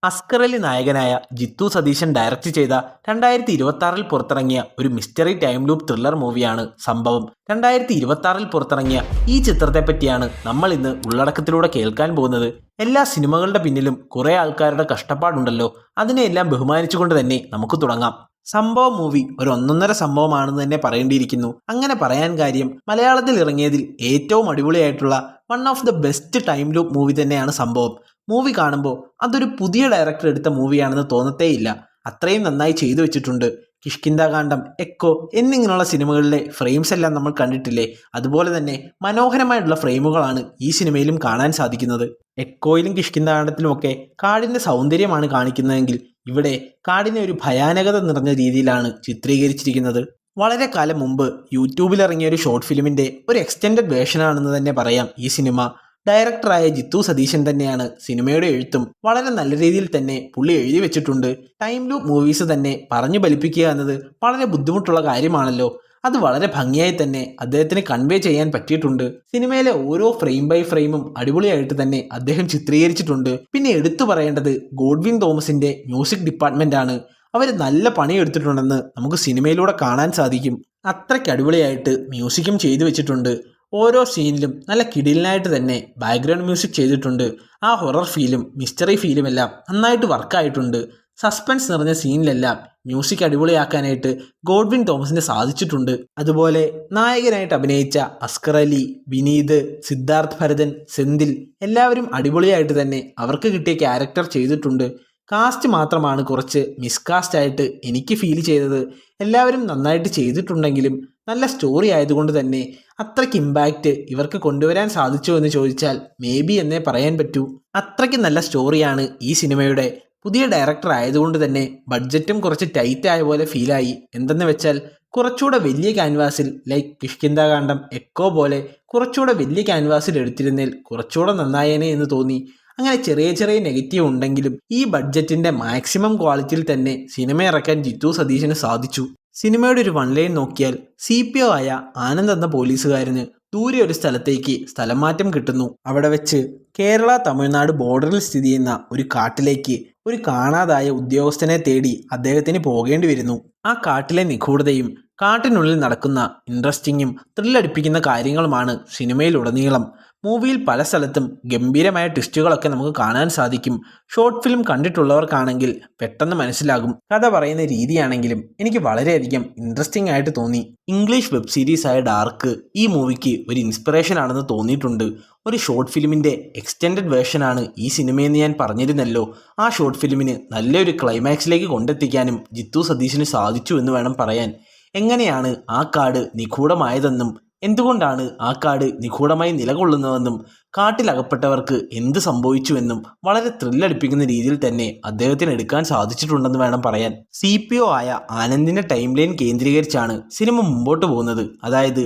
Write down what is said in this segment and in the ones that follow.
അസ്കർ അലി നായകനായ ജിത്തു സതീശൻ ഡയറക്റ്റ് ചെയ്ത 2026 പുറത്തിറങ്ങിയ ഒരു മിസ്റ്ററി ടൈം ലൂപ്പ് ത്രില്ലർ മൂവിയാണ് സംഭവം. 2026 പുറത്തിറങ്ങിയ ഈ ചിത്രത്തെ പറ്റിയാണ് നമ്മൾ ഇന്ന് ഉള്ളടക്കത്തിലൂടെ കേൾക്കാൻ പോകുന്നത്. എല്ലാ സിനിമകളുടെ പിന്നിലും കുറെ ആൾക്കാരുടെ കഷ്ടപ്പാടുണ്ടല്ലോ. അതിനെയെല്ലാം ബഹുമാനിച്ചുകൊണ്ട് തന്നെ നമുക്ക് തുടങ്ങാം. സംഭവം മൂവി ഒരു ഒന്നൊന്നര സംഭവമാണെന്ന് തന്നെ പറയേണ്ടിയിരിക്കുന്നു. അങ്ങനെ പറയാൻ കാര്യം, മലയാളത്തിൽ ഇറങ്ങിയതിൽ ഏറ്റവും അടിപൊളിയായിട്ടുള്ള one of the best time loop movie തന്നെയാണ് സംഭവം. മൂവി കാണുമ്പോൾ അതൊരു പുതിയ ഡയറക്ടർ എടുത്ത മൂവിയാണെന്ന് തോന്നത്തേയില്ല. അത്രയും നന്നായി ചെയ്തു വെച്ചിട്ടുണ്ട്. കിഷ്കിന്ധാകാന്ഡം, എക്കോ എന്നിങ്ങനെയുള്ള സിനിമകളിലെ ഫ്രെയിംസ് എല്ലാം നമ്മൾ കണ്ടിട്ടില്ലേ? അതുപോലെ തന്നെ മനോഹരമായിട്ടുള്ള ഫ്രെയിമുകളാണ് ഈ സിനിമയിലും കാണാൻ സാധിക്കുന്നത്. എക്കോയിലും കിഷ്കിന്ധാകാന്ഡത്തിലുമൊക്കെ കാടിൻ്റെ സൗന്ദര്യമാണ് കാണിക്കുന്നതെങ്കിൽ ഇവിടെ കാടിനെ ഒരു ഭയാനകത നിറഞ്ഞ രീതിയിലാണ് ചിത്രീകരിച്ചിരിക്കുന്നത്. വളരെ കാലം മുമ്പ് യൂട്യൂബിൽ ഇറങ്ങിയ ഒരു ഷോർട്ട് ഫിലിമിൻ്റെ ഒരു എക്സ്റ്റെൻഡഡ് വേർഷനാണെന്ന് തന്നെ പറയാം ഈ സിനിമ. ഡയറക്ടറായ ജിത്തു സതീശൻ തന്നെയാണ് സിനിമയുടെ എഴുത്തും വളരെ നല്ല രീതിയിൽ തന്നെ പുള്ളി എഴുതി വെച്ചിട്ടുണ്ട്. ടൈം ലൂപ്പ് മൂവീസ് തന്നെ പറഞ്ഞു ഫലിപ്പിക്കുക എന്നത് വളരെ ബുദ്ധിമുട്ടുള്ള കാര്യമാണല്ലോ. അത് വളരെ ഭംഗിയായി തന്നെ അദ്ദേഹത്തിന് കൺവേ ചെയ്യാൻ പറ്റിയിട്ടുണ്ട്. സിനിമയിലെ ഓരോ ഫ്രെയിം ബൈ ഫ്രെയിമും അടിപൊളിയായിട്ട് തന്നെ അദ്ദേഹം ചിത്രീകരിച്ചിട്ടുണ്ട്. പിന്നെ എടുത്തു പറയേണ്ടത് ഗോഡ്വിൻ തോമസിന്റെ മ്യൂസിക് ഡിപ്പാർട്ട്മെന്റ് ആണ്. അവർ നല്ല പണിയെടുത്തിട്ടുണ്ടെന്ന് നമുക്ക് സിനിമയിലൂടെ കാണാൻ സാധിക്കും. അത്രയ്ക്ക് അടിപൊളിയായിട്ട് മ്യൂസിക്കും ചെയ്തു വെച്ചിട്ടുണ്ട്. ഓരോ സീനിലും നല്ല കിടിലനായിട്ട് തന്നെ ബാക്ക്ഗ്രൗണ്ട് മ്യൂസിക് ചെയ്തിട്ടുണ്ട്. ആ ഹൊറർ ഫീലും മിസ്റ്ററി ഫീലും എല്ലാം നന്നായിട്ട് വർക്കായിട്ടുണ്ട്. സസ്പെൻസ് നിറഞ്ഞ സീനിലെല്ലാം മ്യൂസിക് അടിപൊളിയാക്കാനായിട്ട് ഗോഡ്വിൻ തോമസിന് സാധിച്ചിട്ടുണ്ട്. അതുപോലെ നായകനായിട്ട് അഭിനയിച്ച അസ്കർ അലി, വിനീത്, സിദ്ധാർത്ഥ് ഭരതൻ, സെന്തിൽ എല്ലാവരും അടിപൊളിയായിട്ട് തന്നെ അവർക്ക് കിട്ടിയ ക്യാരക്ടർ ചെയ്തിട്ടുണ്ട്. കാസ്റ്റ് മാത്രമാണ് കുറച്ച് മിസ്കാസ്റ്റ് ആയിട്ട് എനിക്ക് ഫീൽ ചെയ്തത്. എല്ലാവരും നന്നായിട്ട് ചെയ്തിട്ടുണ്ടെങ്കിലും നല്ല സ്റ്റോറി ആയതുകൊണ്ട് തന്നെ അത്രയ്ക്ക് ഇമ്പാക്റ്റ് ഇവർക്ക് കൊണ്ടുവരാൻ സാധിച്ചു എന്ന് ചോദിച്ചാൽ മേ ബി എന്നേ പറയാൻ പറ്റൂ. അത്രയ്ക്ക് നല്ല സ്റ്റോറിയാണ് ഈ സിനിമയുടെ. പുതിയ ഡയറക്ടർ ആയതുകൊണ്ട് തന്നെ ബഡ്ജറ്റും കുറച്ച് ടൈറ്റ് ആയ പോലെ ഫീലായി. എന്തെന്ന് വെച്ചാൽ കുറച്ചുകൂടെ വലിയ ക്യാൻവാസിൽ ലൈക്ക് കിഷ്കിന്ധാകാന്ഡം, എക്കോ പോലെ കുറച്ചുകൂടെ വലിയ ക്യാൻവാസിൽ എടുത്തിരുന്നതിൽ കുറച്ചുകൂടെ നന്നായേനെ എന്ന് തോന്നി. അങ്ങനെ ചെറിയ ചെറിയ നെഗറ്റീവ് ഉണ്ടെങ്കിലും ഈ ബഡ്ജറ്റിന്റെ മാക്സിമം ക്വാളിറ്റിയിൽ തന്നെ സിനിമ ഇറക്കാൻ ജിത്തു സതീശന് സാധിച്ചു. സിനിമയുടെ ഒരു വൺ ലൈൻ നോക്കിയാൽ CPO ആയ ആനന്ദ് എന്ന പോലീസുകാരന് ദൂരെ ഒരു സ്ഥലത്തേക്ക് സ്ഥലം മാറ്റം കിട്ടുന്നു. അവിടെ വെച്ച് കേരള തമിഴ്നാട് ബോർഡറിൽ സ്ഥിതി ചെയ്യുന്ന ഒരു കാട്ടിലേക്ക് ഒരു കാണാതായ ഉദ്യോഗസ്ഥനെ തേടി അദ്ദേഹത്തിന് പോകേണ്ടി വരുന്നു. ആ കാട്ടിലെ നിഗൂഢതയും കാട്ടിനുള്ളിൽ നടക്കുന്ന ഇൻട്രസ്റ്റിങ്ങും ത്രില്ലടിപ്പിക്കുന്ന കാര്യങ്ങളുമാണ് സിനിമയിലുടനീളം. മൂവിയിൽ പല സ്ഥലത്തും ഗംഭീരമായ ട്വിസ്റ്റുകളൊക്കെ നമുക്ക് കാണാൻ സാധിക്കും. ഷോർട്ട് ഫിലിം കണ്ടിട്ടുള്ളവർക്കാണെങ്കിൽ പെട്ടെന്ന് മനസ്സിലാകും. കഥ പറയുന്ന രീതിയാണെങ്കിലും എനിക്ക് വളരെയധികം ഇൻട്രസ്റ്റിംഗ് ആയിട്ട് തോന്നി. ഇംഗ്ലീഷ് വെബ് സീരീസ് ആയ ഡാർക്ക് ഈ മൂവിക്ക് ഒരു ഇൻസ്പിറേഷൻ ആണെന്ന് തോന്നിയിട്ടുണ്ട്. ഒരു ഷോർട്ട് ഫിലിമിൻ്റെ എക്സ്റ്റെൻഡഡ് വേർഷനാണ് ഈ സിനിമയെന്ന് ഞാൻ പറഞ്ഞിരുന്നല്ലോ. ആ ഷോർട്ട് ഫിലിമിന് നല്ലൊരു ക്ലൈമാക്സിലേക്ക് കൊണ്ടെത്തിക്കാനും ജിത്തു സതീശന് സാധിച്ചു എന്ന് വേണം പറയാൻ. എങ്ങനെയാണ് ആ കാട് നിഗൂഢമായതെന്നും എന്തുകൊണ്ടാണ് ആ കാട് നിഗൂഢമായി നിലകൊള്ളുന്നതെന്നും കാട്ടിലകപ്പെട്ടവർക്ക് എന്ത് സംഭവിച്ചുവെന്നും വളരെ ത്രില്ലടിപ്പിക്കുന്ന രീതിയിൽ തന്നെ അദ്ദേഹത്തിന് എടുക്കാൻ സാധിച്ചിട്ടുണ്ടെന്ന് വേണം പറയാൻ. CPO ആയ ആനന്ദിന്റെ ടൈം ലൈൻ കേന്ദ്രീകരിച്ചാണ് സിനിമ മുമ്പോട്ട് പോകുന്നത്. അതായത്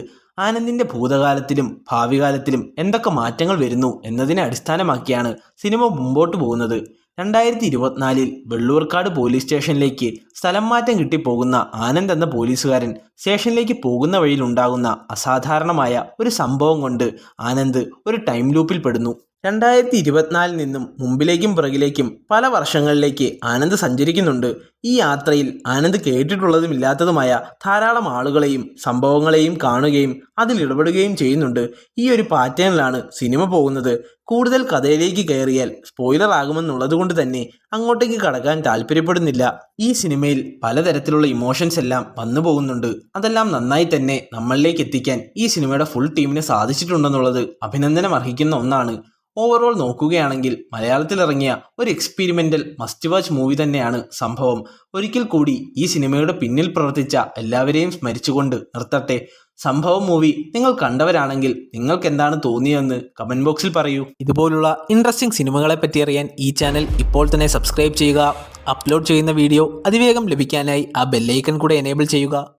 ആനന്ദിന്റെ ഭൂതകാലത്തിലും ഭാവി കാലത്തിലും എന്തൊക്കെ മാറ്റങ്ങൾ വരുന്നു എന്നതിനെ അടിസ്ഥാനമാക്കിയാണ് സിനിമ മുമ്പോട്ട് പോകുന്നത്. 2024 വെള്ളൂർക്കാട് പോലീസ് സ്റ്റേഷനിലേക്ക് സ്ഥലം മാറ്റം കിട്ടിപ്പോകുന്ന ആനന്ദ് എന്ന പോലീസുകാരൻ സ്റ്റേഷനിലേക്ക് പോകുന്ന വഴിയിലുണ്ടാകുന്ന അസാധാരണമായ ഒരു സംഭവം കൊണ്ട് ആനന്ദ് ഒരു ടൈം ലൂപ്പിൽ പെടുന്നു. 2024 നിന്നും മുമ്പിലേക്കും പിറകിലേക്കും പല വർഷങ്ങളിലേക്ക് ആനന്ദ് സഞ്ചരിക്കുന്നുണ്ട്. ഈ യാത്രയിൽ ആനന്ദ് കേട്ടിട്ടുള്ളതും ഇല്ലാത്തതുമായ ധാരാളം ആളുകളെയും സംഭവങ്ങളെയും കാണുകയും അതിൽ ഇടപെടുകയും ചെയ്യുന്നുണ്ട്. ഈ ഒരു പാറ്റേണിലാണ് സിനിമ പോകുന്നത്. കൂടുതൽ കഥയിലേക്ക് കയറിയാൽ സ്പോയിലർ ആകുമെന്നുള്ളത് കൊണ്ട് തന്നെ അങ്ങോട്ടേക്ക് കടക്കാൻ താല്പര്യപ്പെടുന്നില്ല. ഈ സിനിമയിൽ പലതരത്തിലുള്ള ഇമോഷൻസ് എല്ലാം വന്നു പോകുന്നുണ്ട്. അതെല്ലാം നന്നായി തന്നെ നമ്മളിലേക്ക് എത്തിക്കാൻ ഈ സിനിമയുടെ ഫുൾ ടീമിന് സാധിച്ചിട്ടുണ്ടെന്നുള്ളത് അഭിനന്ദനം അർഹിക്കുന്ന ഒന്നാണ്. ഓവറോൾ നോക്കുകയാണെങ്കിൽ മലയാളത്തിൽ ഇറങ്ങിയ ഒരു എക്സ്പീരിമെൻ്റൽ മസ്റ്റ് വാച്ച് മൂവി തന്നെയാണ് സംഭവം. ഒരിക്കൽ കൂടി ഈ സിനിമയുടെ പിന്നിൽ പ്രവർത്തിച്ച എല്ലാവരെയും സ്മരിച്ചുകൊണ്ട് നിർത്തട്ടെ. സംഭവം മൂവി നിങ്ങൾ കണ്ടവരാണെങ്കിൽ നിങ്ങൾക്ക് എന്താണ് തോന്നിയതെന്ന് കമൻറ്റ് ബോക്സിൽ പറയൂ. ഇതുപോലുള്ള ഇൻട്രസ്റ്റിംഗ് സിനിമകളെ പറ്റി അറിയാൻ ഈ ചാനൽ ഇപ്പോൾ തന്നെ സബ്സ്ക്രൈബ് ചെയ്യുക. അപ്ലോഡ് ചെയ്യുന്ന വീഡിയോ അതിവേഗം ലഭിക്കാനായി ആ ബെല്ലൈക്കൺ കൂടെ എനേബിൾ ചെയ്യുക.